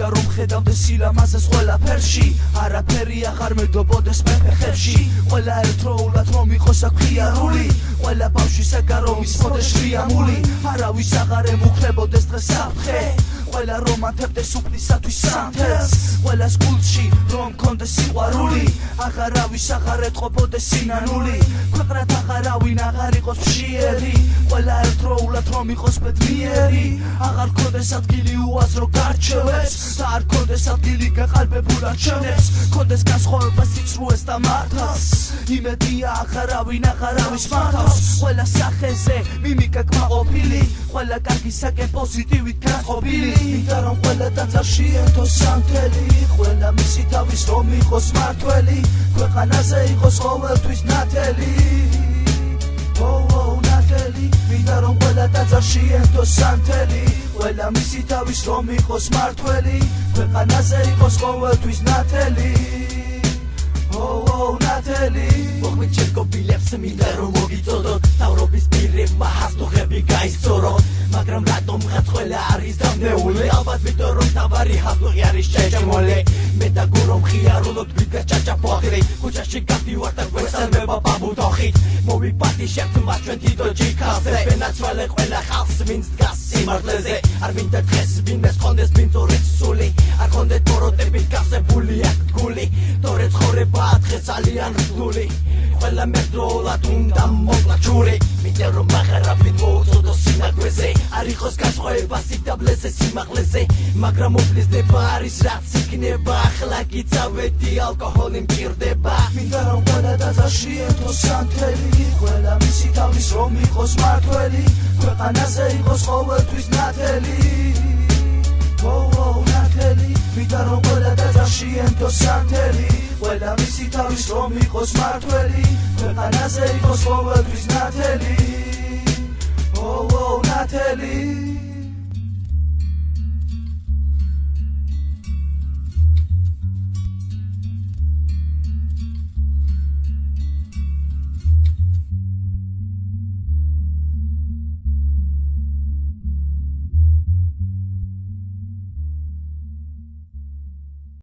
მინდა რომ ხედავდეს სილამაზეს ყველაფერში არაფერი აღარ მეგდობოდეს მეფეხებში ყველა ერთდროულად რომ იყოს აქ ხიარული ყველა ბავშვი საგარო მისმოდეს შრიამული არავის აღარ ემუქრებოდეს დღეს საფრთხე ყველა რომ ათებდეს უფლისათვის სამთელს ყველას გულში რომ მქონდეს სიყვარული აღარავის აღარ ეთყობოდეს სინანული ქვეყნად აღარავინ აღარ იყოს მშიერი ყველა ერთდროულად რომ იყოს ბედნიერი აღარ გქონდეს ადგილი უაზრო გარჩევებს და არ გქონდეს ადგილი გაყალბებულ არჩევნებს გქონდეს განსხვავება სიცრუეს და მართალს იმედია აღარავინ აღარავის მართავს ყველა სახეზე მიმიკა კმაყოფილი ყველა კარგისაკენ პოზიტივით განწყობილი მინდა რომ ყველა ტაძარში ერთოს სამთელი ყველა მისი თავის რომ იყოს მართველი ქვეყანაზე იყოს ყოველთვის ნათელი ნათელი მინდა რომ ყველა ტაძარში ერთოს სამთელი ყველა მისი თავის რომ იყოს მართველი ქვეყანაზე იყოს ყოველთვის ნათელი ნათელი მოხმით შეგობილებს მინდა რომ მოგიწოდოთ თავრობის პირებმა ჰასტუხები გაისწოროთ მაგრამ რატომ ხაც ყველა არის დამნეული ალბათ იმიტომ რომ თავარი ჰასტუხი არის შეჭმული მე და გურომ ხიარულობ გვიგა ჭაჭაფოხრი ქუჩაში გავდივარ და გვესალმება ბაბუდოხით მოვიპატიშებთ მათ ჩვენ თითო ჯიქალზე ვენაცვალე ყველა ხალხს ვინც დგას სიმართლეზე არ მინდა დღეს ვინმეს ხონდეს ბინძურით სული არ ხონდეთ ბოროტებით გასებული აქ გული თორე ცხოვრებაა დღეს ძალიან რთული ყველა მერდროულად უნდა მოკლა ჩური მინდა რომ აღარავინ მოუწოდოს სინაგვეზე არ იყოს განსხვავება სიდაბლეზე სიმაღლეზე მაგრამ უფლისდება არის რაც იქნება ახლა გიწავედი ალკოჰოლი მჭირდება მინდა რომ ყველა ტაძარში ერთოს სამთელი ყველა მისი თავის რომ იყოს მართველი ქვეყანაზე იყოს ყოველთვის ნათელი ნათელი მინდა რომ ყველა ტაძარში ერთოს სამთელი ყველა მისი თავის რომ იყოს მართველი ქვეყანაზე იყოს ყოველთვის ნათელი